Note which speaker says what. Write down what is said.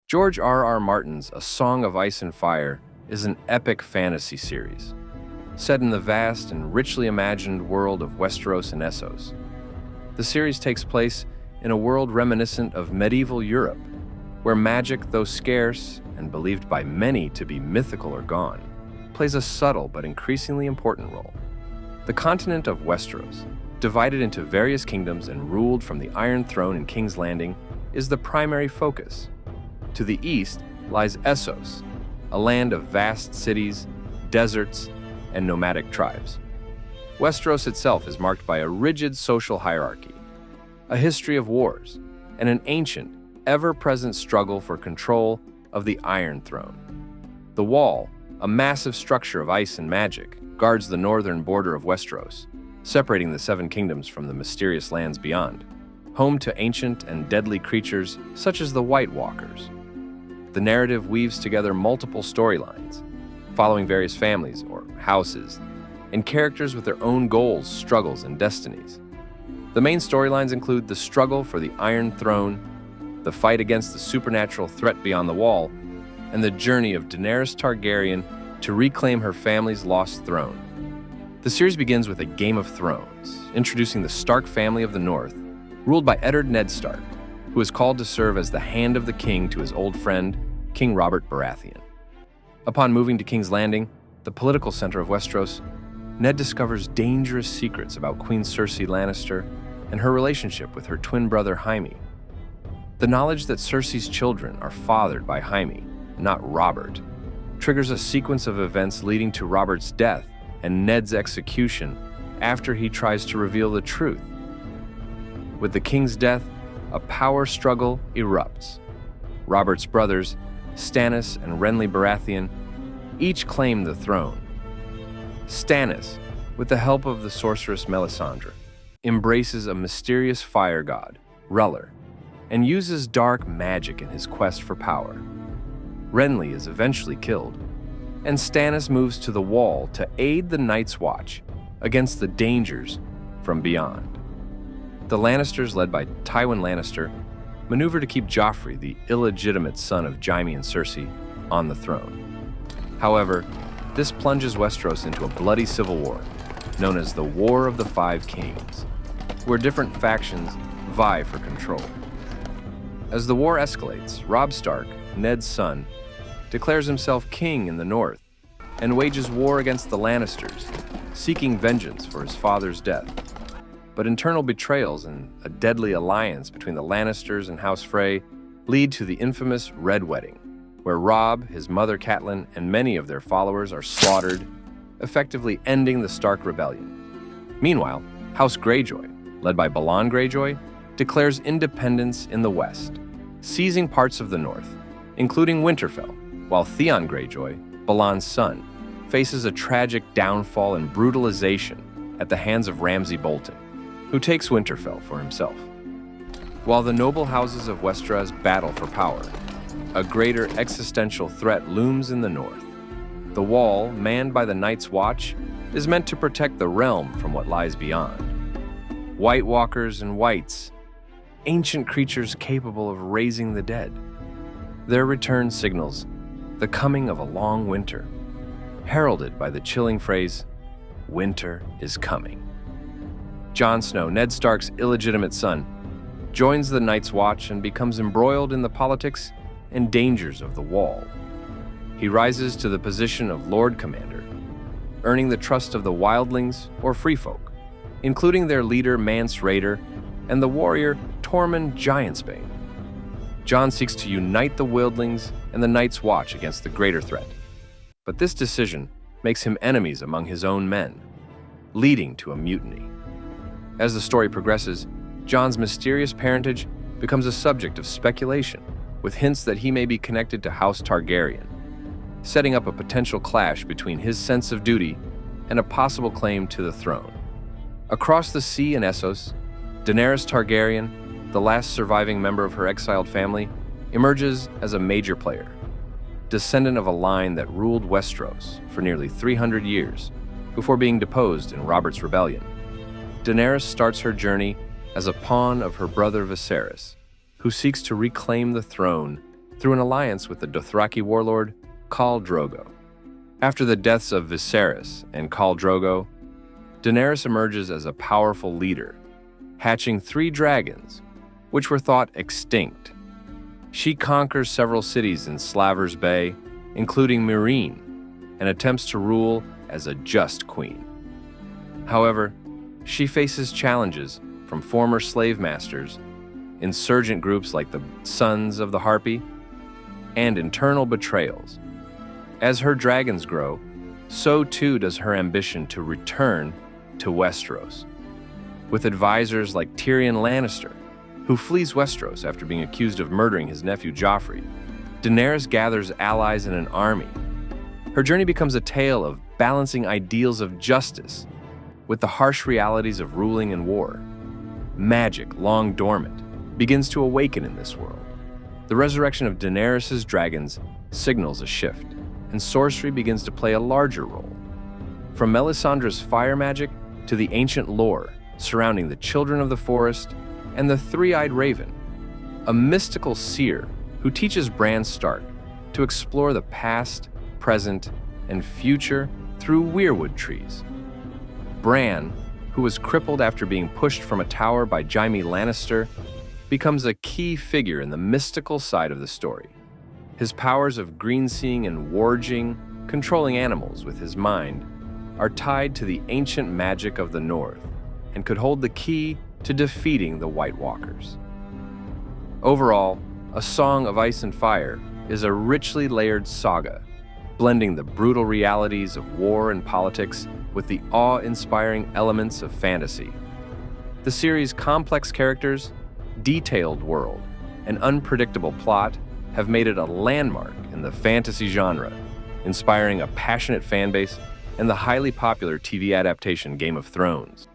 Speaker 1: George R.R. Martin's A Song of Ice and Fire is an epic fantasy series, set in the vast and richly imagined world of Westeros and Essos. The series takes place in a world reminiscent of medieval Europe, where magic, though scarce and believed by many to be mythical or gone, plays a subtle but increasingly important role. The continent of Westeros, divided into various kingdoms and ruled from the Iron Throne in King's Landing, is the primary focus. To the east lies Essos, a land of vast cities, deserts, and nomadic tribes. Westeros itself is marked by a rigid social hierarchy, a history of wars, and an ancient, ever-present struggle for control of the Iron Throne. The Wall, a massive structure of ice and magic, guards the northern border of Westeros, separating the Seven Kingdoms from the mysterious lands beyond, home to ancient and deadly creatures such as the White Walkers. The narrative weaves together multiple storylines, following various families or houses, and characters with their own goals, struggles, and destinies. The main storylines include the struggle for the Iron Throne, the fight against the supernatural threat beyond the Wall, and the journey of Daenerys Targaryen to reclaim her family's lost throne. The series begins with a Game of Thrones, introducing the Stark family of the North, ruled by Eddard Ned Stark, who is called to serve as the hand of the king to his old friend, King Robert Baratheon. Upon moving to King's Landing, the political center of Westeros, Ned discovers dangerous secrets about Queen Cersei Lannister and her relationship with her twin brother Jaime. The knowledge that Cersei's children are fathered by Jaime, not Robert, triggers a sequence of events leading to Robert's death and Ned's execution after he tries to reveal the truth. With the king's death, a power struggle erupts. Robert's brothers, Stannis and Renly Baratheon, each claim the throne. Stannis, with the help of the sorceress Melisandre, embraces a mysterious fire god, Reller, and uses dark magic in his quest for power. Renly is eventually killed, and Stannis moves to the Wall to aid the Night's Watch against the dangers from beyond. The Lannisters, led by Tywin Lannister, maneuver to keep Joffrey, the illegitimate son of Jaime and Cersei, on the throne. However, this plunges Westeros into a bloody civil war, known as the War of the Five Kings, where different factions vie for control. As the war escalates, Robb Stark, Ned's son, declares himself king in the north and wages war against the Lannisters, seeking vengeance for his father's death. But internal betrayals and a deadly alliance between the Lannisters and House Frey lead to the infamous Red Wedding, where Robb, his mother Catelyn, and many of their followers are slaughtered, effectively ending the Stark Rebellion. Meanwhile, House Greyjoy, led by Balon Greyjoy, declares independence in the west, seizing parts of the north, including Winterfell, while Theon Greyjoy, Balon's son, faces a tragic downfall and brutalization at the hands of Ramsay Bolton, who takes Winterfell for himself. While the noble houses of Westeros battle for power, a greater existential threat looms in the north. The Wall, manned by the Night's Watch, is meant to protect the realm from what lies beyond. White Walkers and Whites, ancient creatures capable of raising the dead. Their return signals the coming of a long winter, heralded by the chilling phrase, "Winter is coming." Jon Snow, Ned Stark's illegitimate son, joins the Night's Watch and becomes embroiled in the politics and dangers of the Wall. He rises to the position of Lord Commander, earning the trust of the wildlings or free folk, including their leader Mance Rayder and the warrior Tormund Giantsbane. Jon seeks to unite the wildlings and the Night's Watch against the greater threat. But this decision makes him enemies among his own men, leading to a mutiny. As the story progresses, Jon's mysterious parentage becomes a subject of speculation, with hints that he may be connected to House Targaryen, setting up a potential clash between his sense of duty and a possible claim to the throne. Across the sea in Essos, Daenerys Targaryen, the last surviving member of her exiled family, emerges as a major player, descendant of a line that ruled Westeros for nearly 300 years before being deposed in Robert's rebellion. Daenerys starts her journey as a pawn of her brother Viserys, who seeks to reclaim the throne through an alliance with the Dothraki warlord Khal Drogo. After the deaths of Viserys and Khal Drogo, Daenerys emerges as a powerful leader, hatching 3 dragons, which were thought extinct. She conquers several cities in Slaver's Bay, including Meereen, and attempts to rule as a just queen. However, she faces challenges from former slave masters, insurgent groups like the Sons of the Harpy, and internal betrayals. As her dragons grow, so too does her ambition to return to Westeros. With advisors like Tyrion Lannister, who flees Westeros after being accused of murdering his nephew Joffrey, Daenerys gathers allies in an army. Her journey becomes a tale of balancing ideals of justice with the harsh realities of ruling and war. Magic, long dormant, begins to awaken in this world. The resurrection of Daenerys' dragons signals a shift, and sorcery begins to play a larger role. From Melisandre's fire magic to the ancient lore surrounding the Children of the Forest and the Three-Eyed Raven, a mystical seer who teaches Bran Stark to explore the past, present, and future through weirwood trees. Bran, who was crippled after being pushed from a tower by Jaime Lannister, becomes a key figure in the mystical side of the story. His powers of green-seeing and warging, controlling animals with his mind, are tied to the ancient magic of the North and could hold the key to defeating the White Walkers. Overall, A Song of Ice and Fire is a richly layered saga, blending the brutal realities of war and politics with the awe-inspiring elements of fantasy. The series' complex characters, detailed world, and unpredictable plot have made it a landmark in the fantasy genre, inspiring a passionate fanbase and the highly popular TV adaptation Game of Thrones.